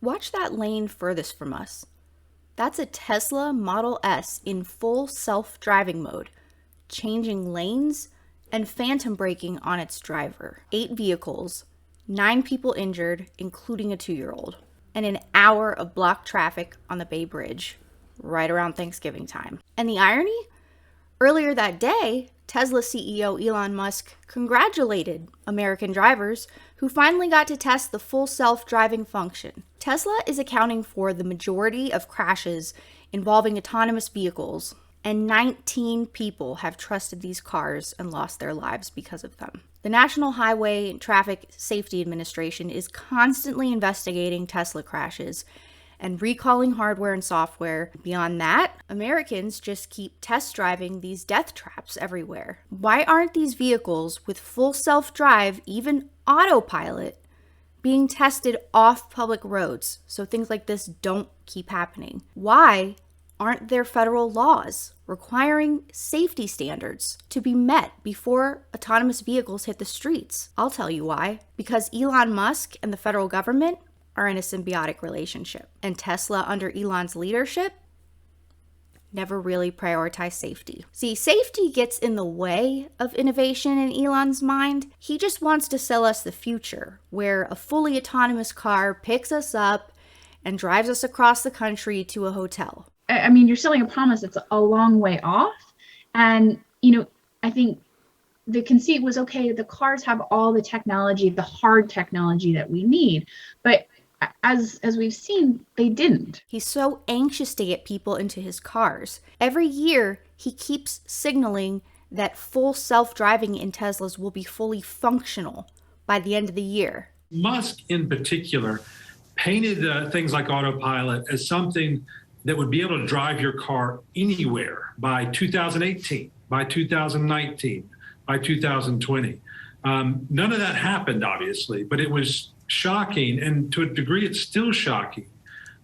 Watch that lane furthest from us. That's a Tesla Model S in full self-driving mode, changing lanes and phantom braking on its driver. 8 vehicles, 9 people injured, including a 2-year-old, and an hour of blocked traffic on the Bay Bridge, right around Thanksgiving time. And the irony? Earlier that day, Tesla CEO Elon Musk congratulated American drivers who finally got to test the full self-driving function. Tesla is accounting for the majority of crashes involving autonomous vehicles, and 19 people have trusted these cars and lost their lives because of them. The National Highway Traffic Safety Administration is constantly investigating Tesla crashes and recalling hardware and software. Beyond that, Americans just keep test driving these death traps everywhere. Why aren't these vehicles with full self-drive, even autopilot, being tested off public roads so things like this don't keep happening? Why aren't there federal laws requiring safety standards to be met before autonomous vehicles hit the streets? I'll tell you why. Because Elon Musk and the federal government are in a symbiotic relationship. And Tesla, under Elon's leadership, never really prioritized safety. See, safety gets in the way of innovation in Elon's mind. He just wants to sell us the future, where a fully autonomous car picks us up and drives us across the country to a hotel. I mean, you're selling a promise that's a long way off. And, I think the conceit was, okay, the cars have all the technology, the hard technology that we need. But as we've seen, they didn't. He's so anxious to get people into his cars. Every year, he keeps signaling that full self-driving in Teslas will be fully functional by the end of the year. Musk, in particular, painted things like autopilot as something that would be able to drive your car anywhere by 2018, by 2019, by 2020. None of that happened, obviously, but it was shocking, and to a degree it's still shocking,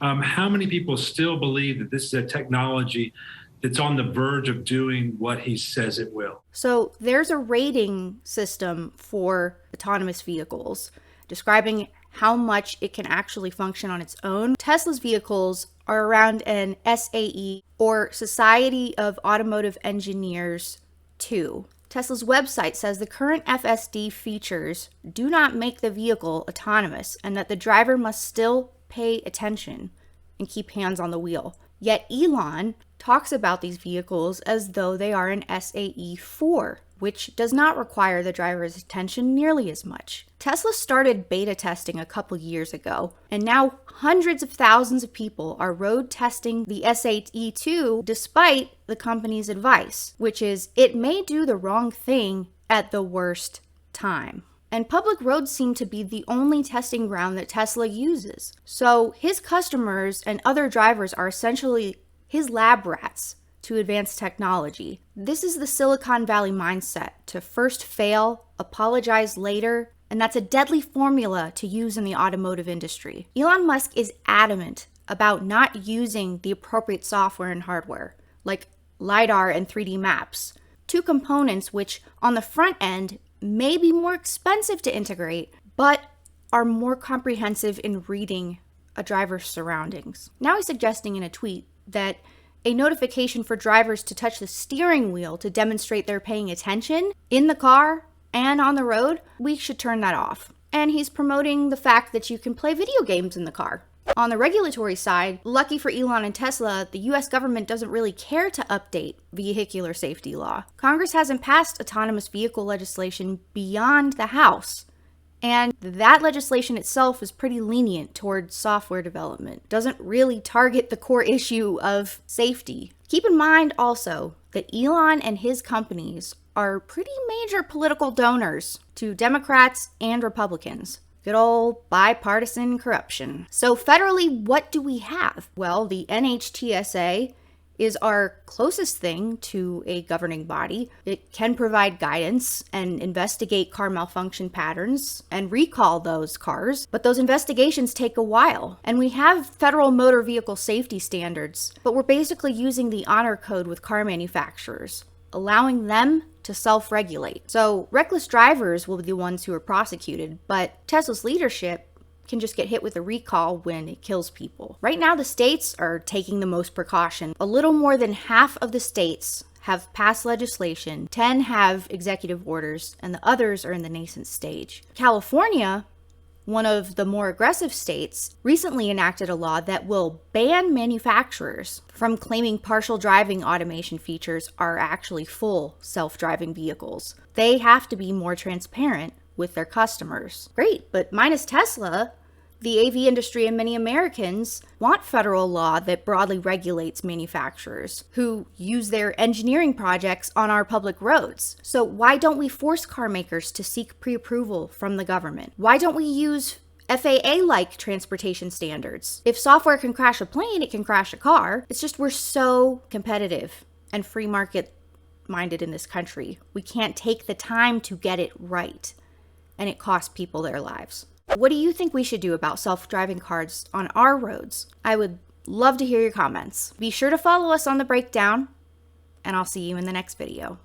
how many people still believe that this is a technology that's on the verge of doing what he says it will. So there's a rating system for autonomous vehicles describing how much it can actually function on its own. Tesla's vehicles are around an SAE, or Society of Automotive Engineers 2. Tesla's website says the current FSD features do not make the vehicle autonomous and that the driver must still pay attention and keep hands on the wheel. Yet Elon talks about these vehicles as though they are an SAE 4, which does not require the driver's attention nearly as much. Tesla started beta testing a couple years ago, and now hundreds of thousands of people are road testing the SAE 2 despite the company's advice, which is it may do the wrong thing at the worst time. And public roads seem to be the only testing ground that Tesla uses. So his customers and other drivers are essentially his lab rats to advanced technology. This is the Silicon Valley mindset: to first fail, apologize later, and that's a deadly formula to use in the automotive industry. Elon Musk is adamant about not using the appropriate software and hardware, like LiDAR and 3D maps, two components which on the front end may be more expensive to integrate, but are more comprehensive in reading a driver's surroundings. Now he's suggesting in a tweet that a notification for drivers to touch the steering wheel to demonstrate they're paying attention in the car and on the road, we should turn that off. And he's promoting the fact that you can play video games in the car. On the regulatory side, lucky for Elon and Tesla, the US government doesn't really care to update vehicular safety law. Congress hasn't passed autonomous vehicle legislation beyond the House. And that legislation itself is pretty lenient towards software development. Doesn't really target the core issue of safety. Keep in mind also that Elon and his companies are pretty major political donors to Democrats and Republicans. Good old bipartisan corruption. So federally, what do we have? Well, the NHTSA is our closest thing to a governing body. It can provide guidance and investigate car malfunction patterns and recall those cars, but those investigations take a while. And we have federal motor vehicle safety standards, but we're basically using the honor code with car manufacturers, allowing them to self-regulate. So reckless drivers will be the ones who are prosecuted, but Tesla's leadership can just get hit with a recall when it kills people. Right now, the states are taking the most precaution. A little more than half of the states have passed legislation, 10 have executive orders, and the others are in the nascent stage. California, one of the more aggressive states, recently enacted a law that will ban manufacturers from claiming partial driving automation features are actually full self-driving vehicles. They have to be more transparent with their customers. Great, but minus Tesla, the AV industry and many Americans want federal law that broadly regulates manufacturers who use their engineering projects on our public roads. So why don't we force car makers to seek pre-approval from the government? Why don't we use FAA-like transportation standards? If software can crash a plane, it can crash a car. It's just we're so competitive and free market minded in this country. We can't take the time to get it right, and it costs people their lives. What do you think we should do about self-driving cars on our roads? I would love to hear your comments. Be sure to follow us on The Breakdown, and I'll see you in the next video.